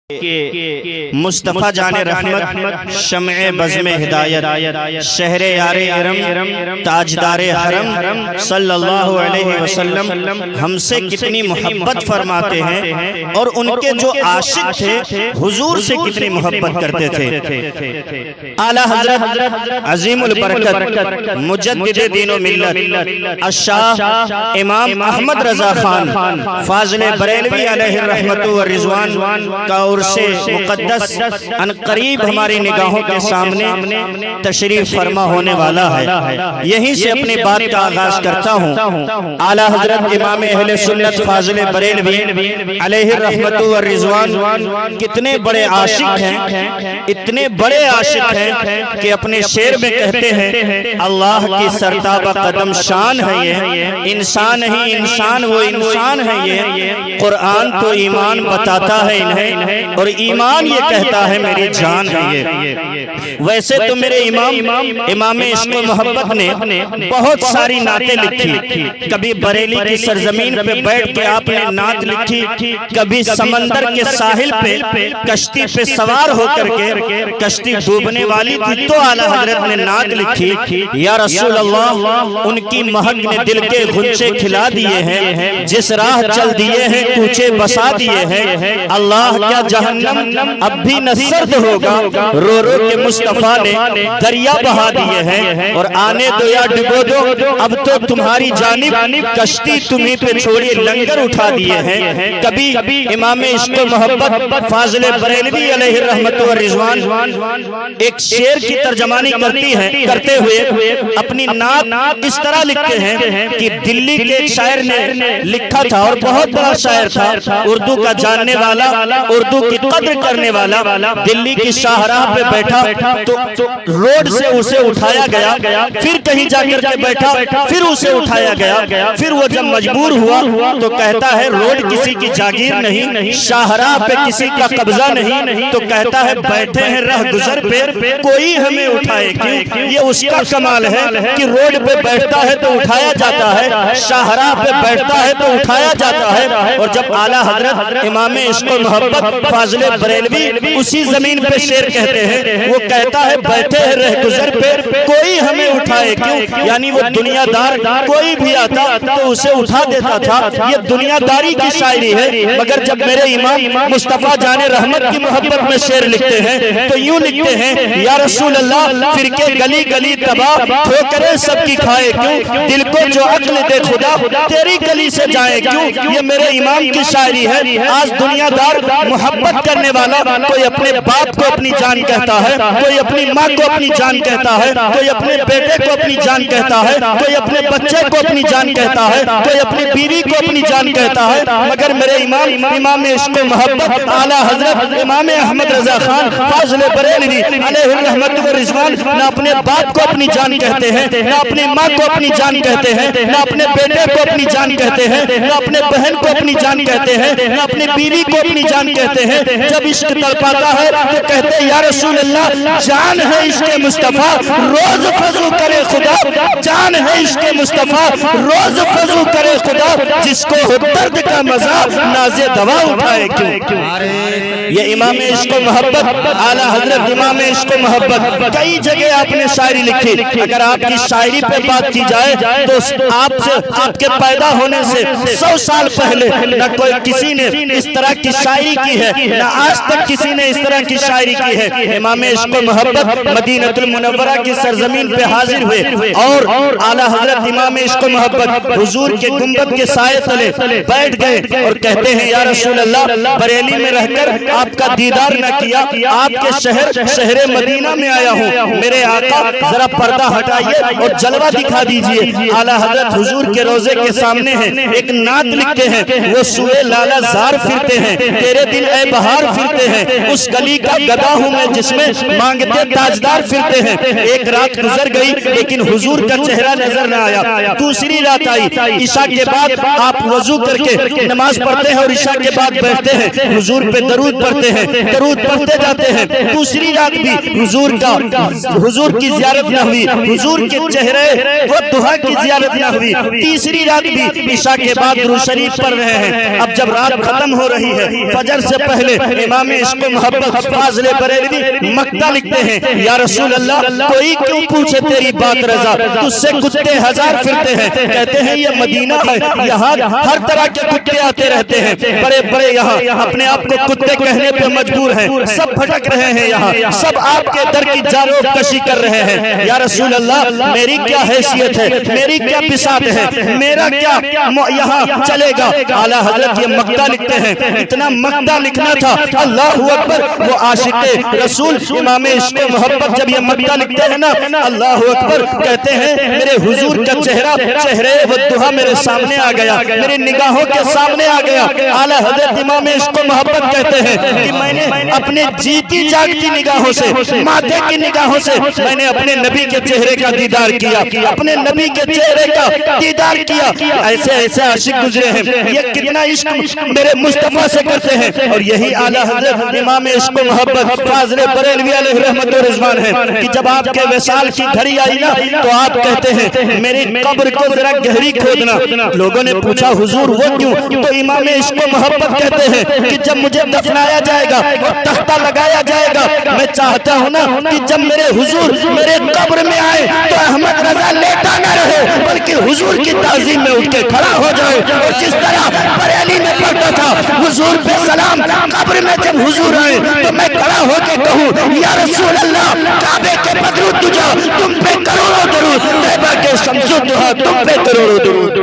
کہ مصطفیٰ جان رحمت شمع بزم ہدایت شہر یار ارم تاجدار حرم صلی اللہ علیہ وسلم ہم سے کتنی محبت فرماتے ہیں اور ان کے جو عاشق تھے حضور سے کتنی محبت کرتے تھے۔ اعلیٰ حضرت عظیم البرکت مجدد دین و ملت الشاہ امام احمد رضا خان فاضل بریلوی علیہ الرحمت والرضوان کا سے مقدس ان قریب ہماری نگاہوں کے سامنے تشریف فرما ہونے والا ہے۔ یہیں سے اپنی بات کا آغاز کرتا ہوں۔ اعلیٰ حضرت امام اہل سنت فاضل بریلوی علیہ الرحمت والرضوان کتنے بڑے عاشق ہیں، اتنے بڑے عاشق ہیں کہ اپنے شعر میں کہتے ہیں اللہ کی سرتابہ قدم شان ہے یہ، انسان ہی انسان وہ انسان ہے یہ، قرآن تو ایمان بتاتا ہے انہیں اور ایمان یہ کہتا ہے میری جان ہے یہ۔ ویسے تو میرے امام عشق و محبت نے بہت ساری نعتیں لکھی، کبھی بریلی کی سرزمین پہ بیٹھ کے آپ نے نعت لکھی، کبھی سمندر کے ساحل پہ کشتی پہ سوار ہو کر کے کشتی ڈوبنے والی تھی تو اعلیٰ حضرت نے نعت لکھی، یا رسول اللہ ان کی مہک نے دل کے غنچے کھلا دیے ہیں، جس راہ چل دیے ہیں کوچے بسا دیے ہیں، اللہ کیا جہنم اب بھی نہ سرد ہوگا، رو رو کے مصطفیٰ نے دریا بہا دیے ہیں، اور آنے دو یا ڈبو دو اب تو تمہاری جانب کشتی تمہیں پہ چھوڑی لنگر اٹھا دیے ہیں۔ کبھی امام عشق و محبت فاضل بریلوی علیہ الرحمت والرضوان ایک شعر کی ترجمانی کرتے ہوئے اپنی نعت اس طرح لکھتے ہیں کہ دلی کے ایک شاعر نے لکھا تھا اور بہت بڑا شاعر تھا، اردو کا جاننے والا، اردو کی قدر کرنے والا، دلی کی شاہراہ پہ بیٹھا تو روڈ سے اسے اٹھایا گیا، پھر کہیں جا کر کے بیٹھا پھر اسے اٹھایا گیا، پھر وہ جب مجبور ہوا تو کہتا ہے روڈ کسی کی جاگیر نہیں، شاہراہ پہ کسی کا قبضہ نہیں، تو کہتا ہے بیٹھے ہیں رہ گزر پہ کوئی ہمیں اٹھائے کیوں۔ یہ اس کا کمال ہے کہ روڈ پہ بیٹھتا ہے تو اٹھایا جاتا ہے، شاہراہ پہ بیٹھتا ہے تو اٹھایا جاتا ہے۔ اور جب اعلیٰ حضرت امام عشق و محبت فاضل بریلوی اسی زمین پہ شعر کہتے ہیں، وہ کہتا ہے بیٹھے ہیں رہ گزر پہ کوئی ہمیں اٹھائے کیوں، یعنی وہ دنیا دار کوئی بھی آتا تو اسے اٹھا دیتا تھا۔ یہ دنیا داری کی شاعری ہے، مگر جب میرے امام مصطفیٰ جان رحمت کی محبت میں شعر لکھتے ہیں تو یوں لکھتے ہیں، یا رسول اللہ فرقے گلی گلی تباہ ٹھوکریں سب کی کھائے کیوں، دل کو جو عقل دے خدا تیری گلی سے جائے کیوں۔ یہ میرے امام کی شاعری ہے۔ آج دنیا دار محبت کرنے والا کوئی اپنے باپ کو اپنی جان کہتا ہے، کوئی اپنی ماں کو اپنی جان کہتا ہے، کوئی اپنے بیٹے کو اپنی جان کہتا ہے، کوئی اپنے بچے کو اپنی جان کہتا ہے، کوئی اپنی بیوی کو اپنی جان کہتا ہے، مگر میرے امام عشق و محبت اعلیٰ حضرت امام احمد رضا خان فاضل بریلوی علیہ الرحمت والرضوان نہ اپنے باپ کو اپنی جان کہتے ہیں، نہ اپنی ماں کو اپنی جان کہتے ہیں، نہ اپنے بیٹے کو اپنی جان کہتے ہیں، نہ اپنے بہن کو اپنی جان کہتے ہیں، نہ اپنی بیوی کو اپنی جان کہتے ہیں۔ جب عشق تڑپاتا ہے تو کہتے ہیں یا رسول اللہ جان ہے عشق مصطفیٰ روز فضو کرے خدا، جان ہے عشق مصطفیٰ روز فضو کرے خدا، جس کو ہو درد کا مزہ ناز دوا اٹھائے کیوں۔ یہ امام عشق و محبت اعلیٰ حضرت امام عشق و محبت کئی جگہ آپ نے شاعری لکھی۔ اگر آپ کی شاعری پہ بات کی جائے تو آپ کے پیدا ہونے سے 100 سال پہلے نہ کوئی کسی نے اس طرح کی شاعری کی ہے، نہ آج تک کسی نے اس طرح کی شاعری کی ہے۔ امام عشق و محبت مدینہ المنورہ کی سرزمین پہ حاضر ہوئے اور اعلیٰ حضرت امام عشق و محبت حضور کے گنبد کے سائے تلے بیٹھ گئے اور کہتے ہیں یا رسول اللہ بریلی میں رہ کر آپ کا دیدار نہ کیا، آپ کے شہر مدینہ میں آیا ہوں، میرے آقا ذرا پردہ ہٹائیے اور جلوہ دکھا دیجئے۔ اعلیٰ حضرت حضور کے روزے کے سامنے ہیں، ایک نعت لکھتے ہیں، وہ سوئے لالا زار پھرتے ہیں، تیرے دل اے بہار پھرتے ہیں، اس گلی کا گدا ہوں میں جس میں مانگتے تاجدار پھرتے ہیں۔ ایک رات گزر گئی لیکن حضور کا چہرہ نظر نہ آیا، دوسری رات آئی، عشاء کے بعد آپ وضو کر کے نماز پڑھتے ہیں اور عشاء کے بعد بیٹھتے ہیں، حضور پہ درود پڑھتے ہیں، درود پڑھتے جاتے ہیں، دوسری رات بھی حضور کی زیارت نہ ہوئی، حضور کے چہرے وہ دعا کی زیارت نہ ہوئی، تیسری رات بھی عشاء کے بعد درود شریف پڑھ رہے ہیں۔ اب جب رات ختم ہو رہی ہے، فجر سے پہلے پہلے امام عشق و محبت فاضل بریلوی مقطع لکھتے ہیں، یا رسول اللہ کوئی کیوں پوچھے تیری بات رضا، تجھ سے کتے ہزار پھرتے ہیں. کہتے ہیں یہ مدینہ ہے، یہاں ہر طرح کے کتے آتے رہتے ہیں، بڑے بڑے یہاں اپنے آپ کو کتے کہنے پہ مجبور ہیں، سب بھٹک رہے ہیں، یہاں سب آپ کے در کی جاروب کشی کر رہے ہیں. یا رسول اللہ میری کیا حیثیت ہے، میری کیا بساط ہے، میرا کیا یہاں چلے گا. اعلیٰ حضرت یہ مقطع لکھتے ہیں. اتنا مقطع لکھنا تھا، اللہ اکبر. وہ عاشق رسول امام عشق و محبت جب یہ مقطع لکھتے ہیں نا، اللہ اکبر کہتے ہیں میرے حضور کا چہرہ چہرے والضحیٰ میرے سامنے آ گیا، میری نگاہوں کے سامنے آ گیا. اعلیٰ حضرت امام عشق و محبت کہتے ہیں کہ میں نے اپنے جیتی جاگتی نگاہوں سے، ماتھے کی نگاہوں سے میں نے اپنے نبی کے چہرے کا دیدار کیا، اپنے نبی کے چہرے کا دیدار کیا. ایسے ایسے عاشق گزرے ہیں. یہ کتنا عشق میرے مصطفیٰ سے کرتے ہیں. اور یہی اعلیٰ حضرت امام عشق و محبت فاضل بریلوی علیہ رحمت و رضوان ہے کہ جب آپ کے وصال کی گھڑی آئی نا تو آپ کہتے ہیں میری قبر کو ذرا گہری کھودنا. لوگوں نے پوچھا حضور وہ کیوں؟ تو امام عشق و محبت کہتے ہیں کہ جب مجھے دفنایا جائے گا اور تختہ لگایا جائے گا، میں چاہتا ہوں نا کہ جب میرے حضور میرے قبر میں آئے تو احمد رضا لیٹا نہ رہے بلکہ حضور کی تعظیم میں اٹھ کے کھڑا ہو جائے. اور جس طرح بریلی میں پڑھتا تھا حضور پہ سلام، قبر میں جب حضور آئے تو میں کھڑا ہو کے کہوں یا رسول اللہ کعبے کے بدرو تجھا تم پہ کروڑوں درود، طیبہ کے شمس و ضحیٰ تم پہ کروڑوں درود.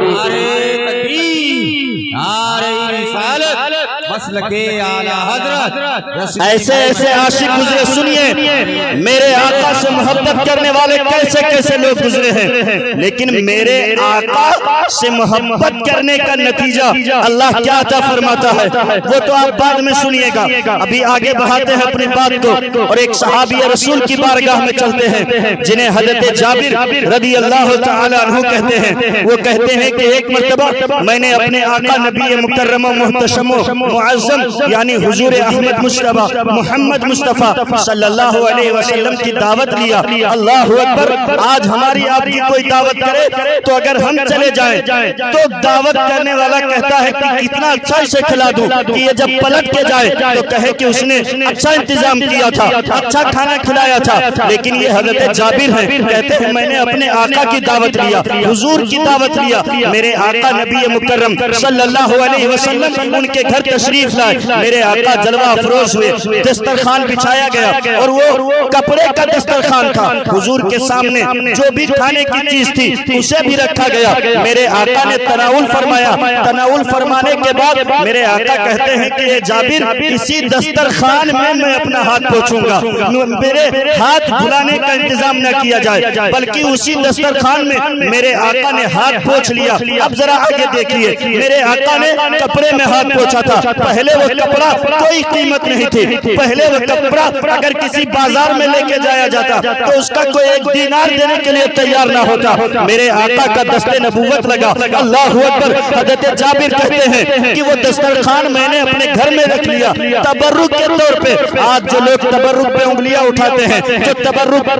ایسے ایسے عاشق گزرے. سنیے میرے آقا سے محبت کرنے والے کیسے کیسے لوگ گزرے ہیں، لیکن میرے آقا سے محبت کرنے کا نتیجہ اللہ کیا عطا فرماتا ہے وہ تو آپ بعد میں سنیے گا. ابھی آگے بڑھاتے ہیں اپنی بات کو اور ایک صحابی رسول کی بارگاہ میں چلتے ہیں جنہیں حضرت جابر رضی اللہ تعالی عنہ کہتے ہیں. وہ کہتے ہیں کہ ایک مرتبہ میں نے اپنے آقا نبی مکرم و محتشم و معظم یعنی حضور احمد مصطفیٰ محمد مصطفیٰ صلی اللہ علیہ وسلم کی دعوت لیا. اللہ اکبر. آج ہماری آپ کی کوئی دعوت کرے تو اگر ہم چلے جائیں تو دعوت کرنے والا کہتا ہے کہ کتنا اچھا اسے کھلا دوں کہ یہ جب پلٹ کے جائے تو کہے کہ اس نے اچھا انتظام کیا تھا، اچھا کھانا کھلایا تھا. لیکن یہ حضرت جابر ہیں، کہتے ہیں میں نے اپنے آقا کی دعوت لیا، حضور کی دعوت لیا. میرے آقا نبی مکرم صلی اللہ علیہ وسلم ان کے گھر تشریف لائے. میرے آقا جلوہ افروز ہوئے، دسترخوان بچھایا گیا اور وہ کپڑے کا دسترخوان تھا. حضور کے سامنے جو بھی کھانے کی چیز تھی اسے بھی رکھا گیا. میرے آقا نے تناول فرمایا. تناول فرمانے کے بعد میرے آقا کہتے ہیں کہ اے جابر اسی دسترخوان میں اپنا ہاتھ پوچھوں گا، میرے ہاتھ دھلانے کا انتظام نہ کیا جائے بلکہ اسی دسترخوان میں میرے آقا نے ہاتھ پوچھ لیا. اب ذرا آگے دیکھیے، میرے آقا نے کپڑے میں ہاتھ پوچھا تھا. پہلے وہ کپڑا کوئی قیمت نہیں تھی، پہلے وہ کپڑا اگر کسی بازار میں لے کے جایا جاتا تو اس کا کوئی ایک دینار دینے کے لیے تیار نہ ہوتا. میرے آقا کا دست نبوت لگا. اللہ اکبر. حضرت جابر کہتے ہیں کہ وہ دسترخوان میں نے اپنے گھر میں رکھ لیا تبرک کے طور پہ. آج جو لوگ تبرک پہ انگلیاں اٹھاتے ہیں، جو تبرک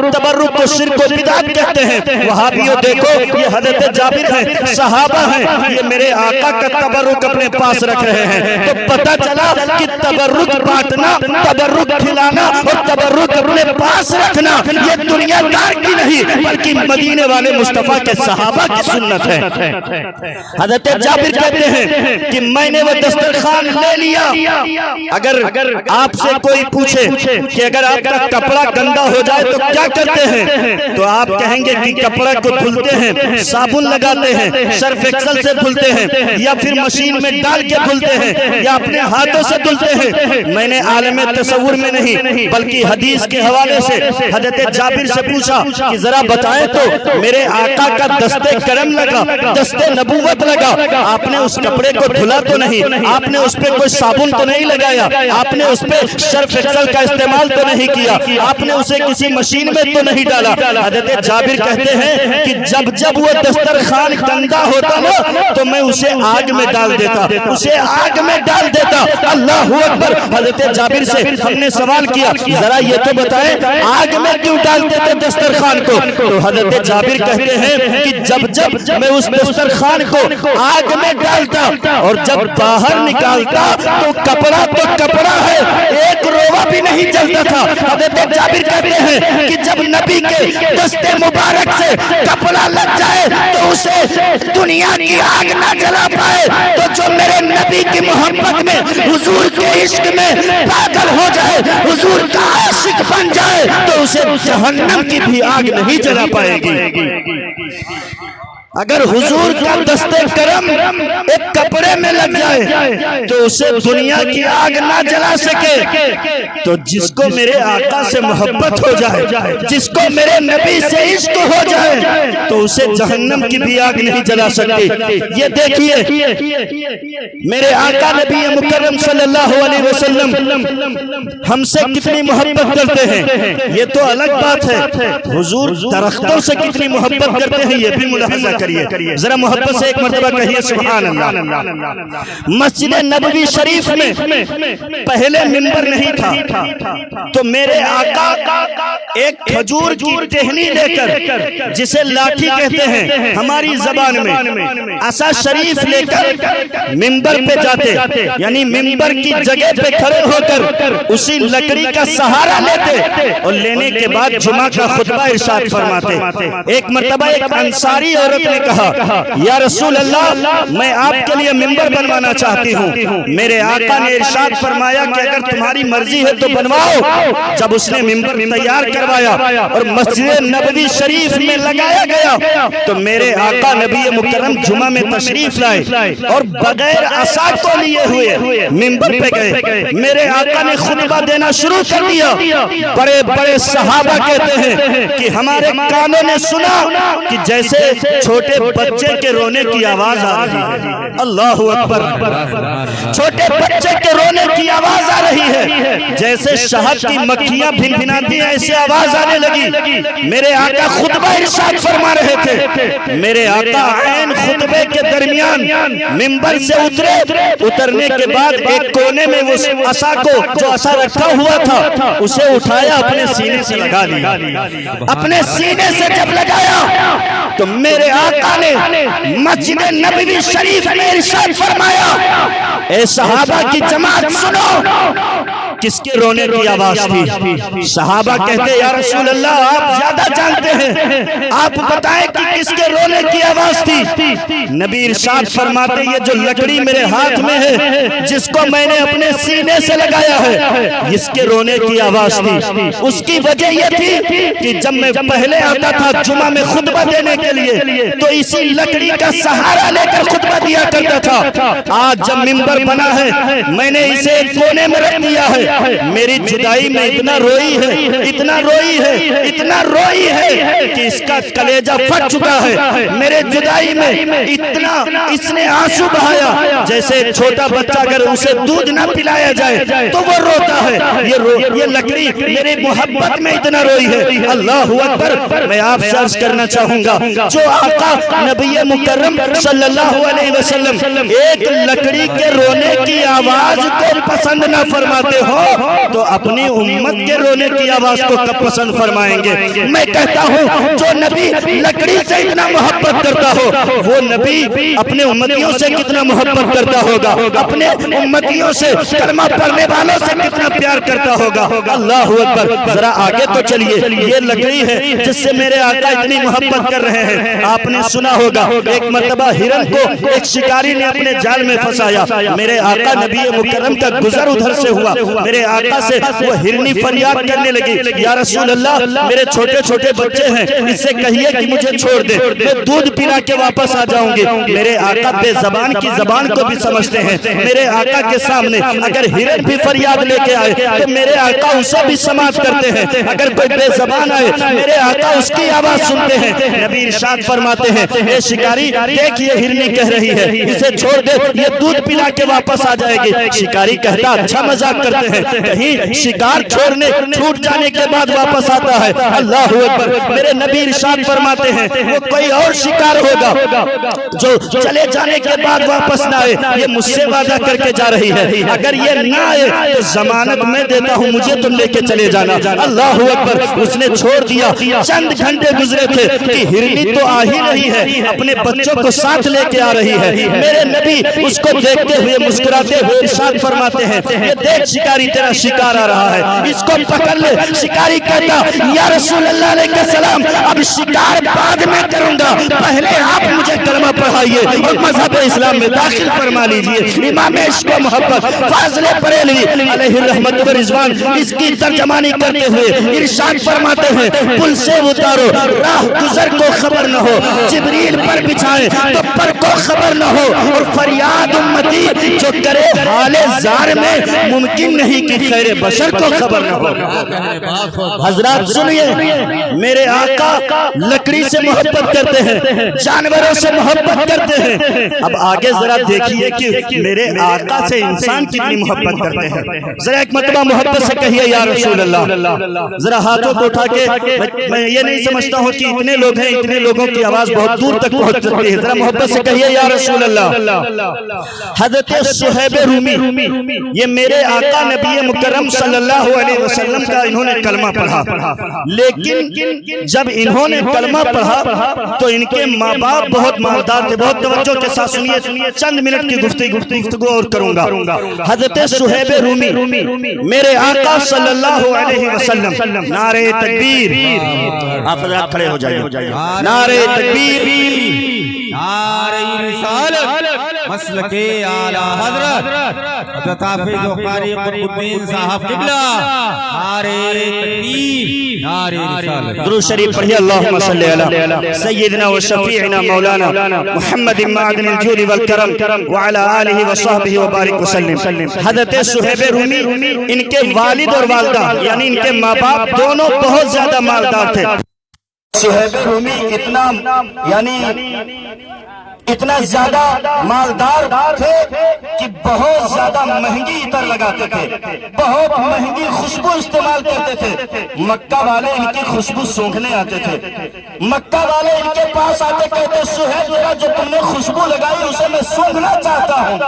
کو شرک و بدعت کہتے ہیں، وہابیوں دیکھو یہ حضرت جابر ہیں، صحابہ ہیں، یہ میرے آقا کا تبرک اپنے پاس رکھ رہے ہیں. تو پتہ چلا کہ تبرک بانٹنا، تبرک کھلانا اور تبرک اپنے پاس رکھنا یہ دنیا دار کی نہیں بلکہ مدینے والے مصطفیٰ کے صحابہ کی سنت ہے. حضرت جابر کہتے ہیں کہ میں نے وہ دسترخوان لے لیا. اگر آپ سے کوئی پوچھے کہ اگر آپ کا کپڑا گندا ہو جائے تو کیا کرتے ہیں تو آپ کہیں گے کہ کپڑا کو دھلتے ہیں، صابن لگاتے ہیں، سرف ایکسل سے دھلتے ہیں یا پھر مشین میں ڈال کے دھلتے ہیں یا اپنے ہاتھوں سے دھلتے ہیں. میں نے عالم تصور میں نہیں بلکہ حدیث کے حوالے سے حضرت جابر سے پوچھا کہ ذرا بتائیں تو میرے آقا کا دست کرم لگا، دست نبوت لگا، آپ نے اس کپڑے کو دھلا تو نہیں، آپ نے اس پہ کوئی صابن تو نہیں لگایا، آپ نے اس پہ سرف ایکسل کا استعمال تو نہیں کیا، آپ نے اسے کسی مشین میں تو نہیں ڈالا. حضرت جابر کہتے ہیں کہ جب وہ دسترخوان گندا ہوتا نا تو میں اسے آگ میں ڈال دیتا، اسے آگ میں ڈال دیتا دیتا۔ اللہ اکبر۔ حضرت جابر سے ہم نے سوال کیا ذرا یہ تو بتائیں آگ میں کیوں ڈالتے تھے دسترخوان کو؟ تو حضرت جابر کہتے ہیں کہ جب میں اس دسترخوان کو آگ میں ڈالتا اور جب باہر نکالتا تو کپڑا ہے، ایک روغہ بھی نہیں جلتا تھا۔ حضرت جابر کہتے ہیں کہ جب نبی کے دست مبارک سے کپڑا لگ جائے تو اسے دنیا کی آگ نہ جلا پائے، تو جو میرے نبی کی محبت میں، حضور کے عشق میں پاگل ہو جائے، حضور کا عاشق بن جائے، تو اسے جہنم کی بھی آگ نہیں جلا پائے گی۔ اگر حضور کا دست کرم ایک کپڑے میں لگ جائے تو اسے دنیا کی آگ نہ جلا سکے، تو جس کو میرے آقا سے محبت ہو جائے، جس کو میرے نبی سے عشق ہو جائے، تو اسے جہنم کی بھی آگ نہیں جلا سکتی۔ یہ دیکھیے میرے آقا نبی مکرم صلی اللہ علیہ وسلم ہم سے کتنی محبت کرتے ہیں، یہ تو الگ بات ہے۔ حضور درختوں سے کتنی محبت کرتے ہیں یہ بھی ملاحظہ کریں۔ ذرا محبت سے ایک مرتبہ کہیے سبحان اللہ۔ مسجد نبوی شریف میں پہلے منبر نہیں تھا، تو میرے آقا ایک کھجور کی ٹہنی لے کر، جسے لاٹھی کہتے ہیں ہماری زبان میں، عصا شریف لے کر منبر پہ جاتے، یعنی منبر کی جگہ پہ کھڑے ہو کر اسی لکڑی کا سہارا لیتے اور لینے کے بعد جمعہ کا خطبہ ارشاد فرماتے۔ ایک مرتبہ ایک انصاری عورت نے کہا یا رسول اللہ میں آپ کے لیے منبر بنوانا چاہتی ہوں۔ میرے آقا نے ارشاد فرمایا کہ اگر تمہاری مرضی ہے تو بنواؤ۔ جب اس نے منبر تیار کروایا اور مسجد نبوی شریف میں لگایا گیا تو میرے آقا نبی مکرم جمعہ میں تشریف لائے اور بغیر عصا کو لیے ہوئے منبر پہ گئے۔ میرے آقا نے خطبہ دینا شروع کر دیا۔ بڑے بڑے صحابہ کہتے ہیں کہ ہمارے کانوں نے سنا کہ جیسے چھوٹے بچے کے رونے کی آواز آ رہی ہے۔ اللہ اکبر۔ چھوٹے بچے کے رونے کی آواز آ رہی ہے، جیسے شہد کی مکھیاں بھنبھناتی ہیں ایسے آواز آنے لگی۔ میرے آقا خطبہ ارشاد فرما رہے تھے۔ میرے آقا عین خطبے کے درمیان منبر سے اترنے کے بعد ایک کونے میں وہ عصا کو جو عصا رکھا ہوا تھا اسے اٹھایا، اپنے سینے سے لگا لیا۔ اپنے سینے سے جب لگایا تو میرے آقا نے مسجد نبوی شریف میں ارشاد فرمایا اے صحابہ کی جماعت سنو، کس کے رونے کی آواز تھی؟ صحابہ کہتے یا رسول اللہ آپ زیادہ جانتے ہیں، آپ بتائیں کہ کس کے رونے کی آواز تھی؟ نبی ارشاد فرماتے یہ جو لکڑی میرے ہاتھ میں ہے جس کو میں نے اپنے سینے سے لگایا ہے، اس کے رونے کی آواز تھی۔ اس کی وجہ یہ تھی کہ جب میں پہلے آتا تھا جمعہ میں خطبہ دینے کے لیے تو اسی لکڑی کا سہارا لے کر خطبہ دیا کرتا تھا۔ آج جب منبر بنا ہے میں نے اسے ایک کونے میں رکھ دیا ہے۔ میری جدائی میں اتنا روئی ہے، اتنا روئی ہے، اتنا روئی ہے کہ اس کا کلیجہ پھٹ چکا ہے۔ میرے جدائی میں اتنا اس نے آنسو بہایا جیسے چھوٹا بچہ اگر اسے دودھ نہ پلایا جائے تو وہ روتا ہے۔ یہ لکڑی میرے محبت میں اتنا روئی ہے۔ اللہ اکبر۔ میں آپ سے عرض کرنا چاہوں گا جو آقا نبی مکرم صلی اللہ علیہ وسلم ایک لکڑی کے رونے کی آواز کو پسند نہ فرماتے ہو تو اپنی امت کے رونے کی آواز کو کب پسند فرمائیں گے؟ میں کہتا ہوں جو نبی لکڑی سے اتنا محبت کرتا ہو وہ نبی اپنے امتیوں سے کتنا محبت کرتا ہوگا، اپنے امتیوں سے کلمہ پڑھنے والوں سے کتنا پیار کرتا ہوگا۔ اللہ اکبر۔ ذرا آگے تو چلیے، یہ لکڑی ہے جس سے میرے آقا اتنی محبت کر رہے ہیں۔ آپ نے سنا ہوگا ایک مرتبہ ہرن کو ایک شکاری نے اپنے جال میں پھنسایا، میرے آقا نبی مکرم کا گزر ادھر سے ہوا، میرے آقا سے وہ ہرنی فریاد کرنے لگی یا رسول اللہ میرے چھوٹے چھوٹے بچے ہیں، اس سے کہیے کہ مجھے چھوڑ دے، میں دودھ پلا کے واپس آ جاؤں گی۔ میرے آقا بے زبان کی زبان کو بھی سمجھتے ہیں۔ میرے آقا کے سامنے اگر ہرن بھی فریاد لے کے آئے تو میرے آقا اسے بھی سماعت کرتے ہیں، اگر کوئی بے زبان آئے میرے آقا اس کی آواز سنتے ہیں۔ نبی ارشاد فرماتے ہیں اے شکاری دیکھ یہ ہرنی کہہ رہی ہے اسے چھوڑ دے، یہ دودھ پلا کے واپس آ جائے گی۔ شکاری کہتا اچھا مذاق کرتے ہیں، کہیں شکار چھوڑنے چھوٹ جانے کے بعد واپس آتا ہے۔ اللہ اکبر، میرے نبی ارشاد فرماتے ہیں وہ کوئی اور شکار ہوگا جو چلے جانے کے بعد واپس نہ آئے، یہ مجھ سے وعدہ کر کے جا رہی ہے، اگر یہ نہ آئے تو ضمانت میں دیتا ہوں، مجھے تم لے کے چلے جانا۔ اللہ اکبر، اس نے چھوڑ دیا۔ چند گھنٹے گزرے تھے کہ ہرنی تو آ ہی رہی ہے، اپنے بچوں کو ساتھ لے کے آ رہی ہے۔ میرے نبی اس کو دیکھتے ہوئے مسکراتے ہوئے ارشاد فرماتے ہیں یہ دیکھ شکاری تیرا شکار آ رہا ہے، اس کو پکڑ لے۔ شکاری کہتا یا رسول اللہ علیہ السلام اب شکار بعد میں کروں گا، پہلے آپ مجھے کلمہ پڑھائیے اور مذہب اسلام میں داخل فرما لیجئے۔ امام عشق و محبت فاضل بریلوی علیہ الرحمت و رضوان اس کی ترجمانی کرتے ہوئے ارشاد فرماتے ہیں پل سے اتارو راہ گزر کو خبر نہ ہو، جبریل پر بچھائیں تو پر کو خبر نہ ہو، اور فریاد امتی جو کرے حال زار میں ممکن نہیں کہ خیر بشر کو خبر نہ ہو۔ حضرات سنیے، میرے آقا لکڑی سے محبت کرتے ہیں، جانوروں سے محبت کرتے ہیں۔ اب آگے ذرا دیکھیے کہ میرے آقا سے انسان کتنی محبت کرتے ہیں۔ ذرا ایک مرتبہ محبت سے کہیے یا رسول اللہ۔ ذرا ہاتھوں کو اٹھا کے، میں یہ نہیں سمجھتا ہوں کہ اتنے لوگ ہیں، اتنے لوگوں کی آواز بہت دور تک پہنچ سکتی ہے، ذرا محبت سے کہیے یا رسول اللہ۔ حضرت صہیب رومی، یہ میرے آقا نبی مکرم صلی اللہ علیہ وسلم کا انہوں نے کلمہ پڑھا، لیکن جب انہوں نے کلمہ پڑھا تو ان کے ماں باپ بہت مالدار تھے۔ بہت توجہ کے ساتھ سنیے، چند منٹ کی گفتگو اور کروں گا۔ حضرت صہیب رومی میرے آقا صلی اللہ علیہ وسلم، نعرہ تکبیر، آپ حضرات کھڑے ہو جائیے، نعرہ تکبیر، نعرہ رسالت، مسلک اعلی حضرت حضرت حافظ و قاری قطب الدین صاحب قبلہ، نعرہ تکبیر، نعرہ رسالت۔ درود شریف پڑھیے، اللہم صلی علی سیدنا و شفیعنا مولانا محمد معدن الجود والکرم وعلی آلہ وصحبہ وبارک وسلم۔ حضرت صہیب رومی، ان کے والد اور والدہ یعنی ان کے ماں باپ دونوں بہت زیادہ مالدار تھے۔ صہیب رومی اتنا زیادہ مالدار تھے کہ بہت زیادہ مہنگی عطر لگاتے تھے، بہت مہنگی خوشبو استعمال کرتے تھے۔ مکہ والے ان کی خوشبو سونگھنے آتے تھے، مکہ والے ان کے پاس آتے کہتے صہیب ذرا جو تم نے خوشبو لگائی اسے میں سونگھنا چاہتا ہوں۔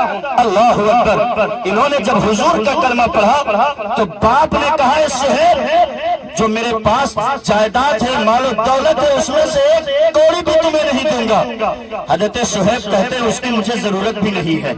اللہ اکبر، انہوں نے جب حضور کا کلمہ پڑھا تو باپ نے کہا اے صہیب جو میرے پاس جائیداد ہے، مال و دولت ہے، اس میں سے ایک کوڑی بھی تمہیں نہیں دوں گا۔ حضرت صہیب کہتے ہیں اس کی مجھے ضرورت بھی نہیں ہے،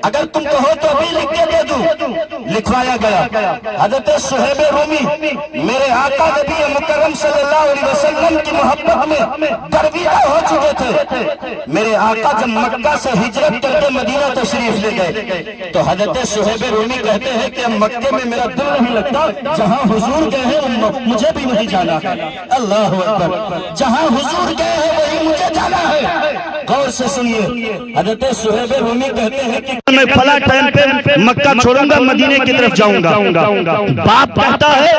اگر تم کہو تو ابھی لکھ کے دے دوں۔ لکھوایا گیا۔ حضرت صہیب رومی میرے آقا نبی مکرم صلی اللہ علیہ وسلم کی محبت میں گرویدہ ہو چکے تھے۔ میرے آقا جب مکہ سے ہجرت کر کے مدینہ تشریف لے گئے تو حضرت صہیب رومی کہتے ہیں کہ مکے میں میرا دل نہیں لگتا، جہاں حضور گئے ہیں مجھے بھی وہیں جانا ہے۔ اللہ اکبر، جہاں حضور گئے ہیں وہیں مجھے جانا ہے۔ غور سے سنیے، حضرت صہیب رومی کہتے ہیں کہ میں فلاں ٹائم پہ مکہ چھوڑوں گا، مدینے کی طرف جاؤں گا۔ باپ کہتا ہے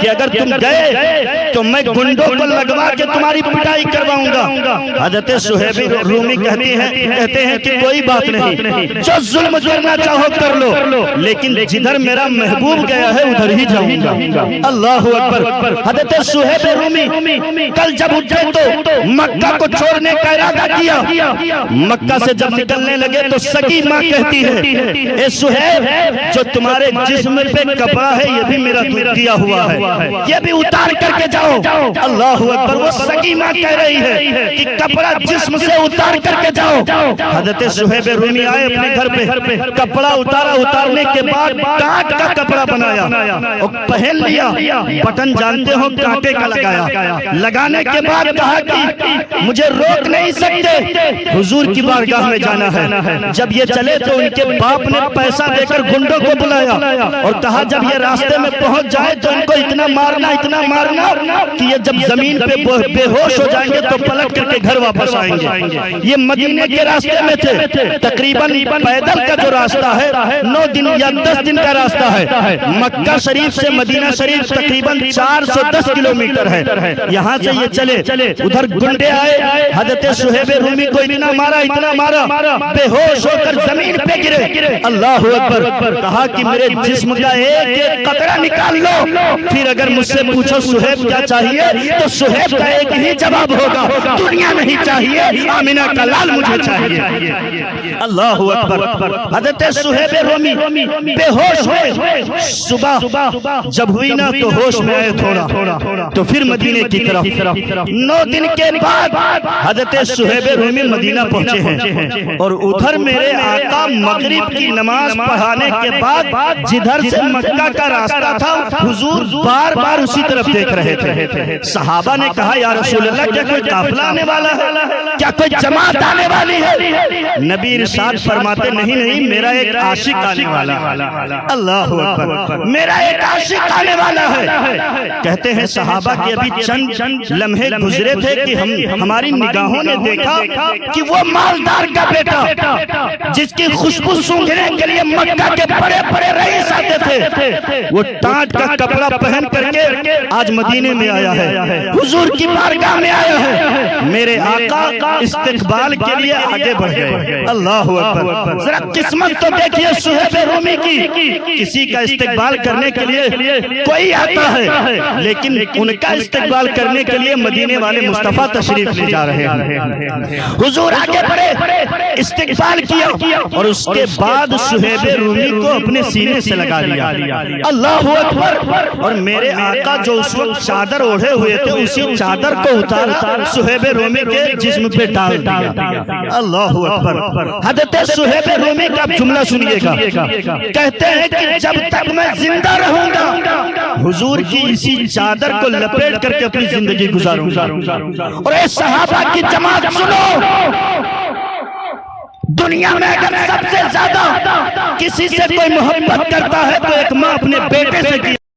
کہ اگر تم گئے تو میں گنڈوں کو لگوا کے تمہاری پٹائی کرواؤں گا۔ حضرت صہیب رومی کہتے ہیں کہ کوئی بات نہیں، جو ظلم کرنا چاہو کر لو، لیکن جدھر میرا محبوب گیا ہے ادھر ہی جاؤں گا۔ اللہ اکبر، حضرت صہیب رومی کل جب اٹھے تو مکہ کو چھوڑنے کا ارادہ کیا۔ مکہ سے جب نکلنے لگے تو سکی ماں کہتی ہے اے صہیب جو تمہارے جسم پہ کپڑا ہے یہ بھی میرا دیا ہوا ہے، یہ بھی اتار کر کے جاؤ۔ اللہ اکبر، وہ سکی ماں کہہ رہی ہے کہ کپڑا جسم سے اتار کر کے جاؤ۔ حضرت صہیب رومی آئے اپنے گھر پہ، کپڑا اتارا، اتارنے کے بعد کانٹ کا کپڑا بنایا اور پہن لیا۔ بٹن جانتے ہو کانٹے کا لگایا، لگانے کے بعد کہا کہ مجھے روک نہیں سکتے، حضور کی بارگاہ میں جانا ہے۔ جب یہ چلے تو ان کے باپ نے پیسہ دے کر گنڈوں کو بلایا اور کہا جب یہ راستے میں پہنچ جائے تو ان کو اتنا مارنا کہ یہ جب زمین پہ بے ہوش ہو جائیں گے تو پلٹ کر کے گھر واپس آئیں گے۔ یہ مدینے کے راستے میں تھے، تقریباً پیدل کا جو راستہ ہے 9 دن یا 10 دن کا راستہ ہے۔ مکہ شریف سے مدینہ شریف تقریباً 410 کلومیٹر ہے۔ یہاں سے یہ چلے، ادھر گنڈے آئے، حضرت صہیب رومی کو اتنا مارا بے ہوش ہو کر زمین پہ گرے. اللہ اکبر. کہا کہ میرے جسم کا ایک ایک قطرہ نکال لو. پھر اگر مجھ سے پوچھو صہیب کیا چاہیے تو صہیب کا ایک ہی جواب ہوگا, دنیا نہیں چاہیے, آمنہ کا لال مجھے چاہیے. اللہ اکبر. حضرت صہیب رومی بے ہوش ہوئے. صبح جب ہوئی نا تو ہوش میں آئے تھوڑا, تو پھر مدینے کی طرف. 9 دن کے بعد حضرت صہیب رومی مدینہ پہنچے ہیں, اور ادھر میرے آقا مغرب کی نماز پڑھانے کے بعد جدھر سے مکہ کا راستہ تھا حضور بار بار اسی طرف دیکھ رہے تھے. صحابہ نے کہا یا رسول اللہ کیا کوئی قافلہ آنے والا ہے, کیا کوئی جماعت آنے والی ہے؟ نبی ارشاد فرماتے نہیں, میرا ایک عاشق آنے والا ہے. اللہ اکبر. میرا ایک عاشق آنے والا ہے. کہتے ہیں صحابہ کہ ابھی چند لمحے گزرے تھے کہ ہماری نگاہوں نے دیکھا کہ وہ مالدار کا بیٹا جس کی خوشبو سونگھنے کے لیے مکہ کے بڑے بڑے رئیس آتے تھے, وہ ٹانٹ کا کپڑا پہن کر کے آج مدینے میں آیا ہے, حضور کی بارگاہ میں آیا ہے. میرے آقا استقبال کے لیے آگے بڑھ گئے. اللہ اکبر. ذرا قسمت تو دیکھیے صہیب رومی کی, کسی کا استقبال کرنے کے لیے کوئی آتا ہے, لیکن ان کا استقبال کرنے کے لیے مدینے والے مصطفیٰ تشریف لے جا رہے ہیں. حضور آگے بڑھے, استقبال کیا, اور اس کے بعد صہیب رومی کو اپنے سینے سے لگا لیا. اللہ اکبر. اور میرے آقا جو اس وقت چادر اوڑھے ہوئے تھے اسی چادر کو اتارا, صہیب رومی کے جسم پہ ڈال دیا. اللہ اکبر. حضرت صہیب رومی کا جملہ سنیے گا. کہتے ہیں کہ جب تک میں زندہ رہوں گا حضور کی اسی چادر کو لپیٹ کر کے اپنی زندگی گزاروں گا. اور اے صحابہ کی جماعت سنو, دنیا میں اگر سب سے زیادہ کسی سے کوئی محبت کرتا ہے تو ایک ماں اپنے بیٹے سے کی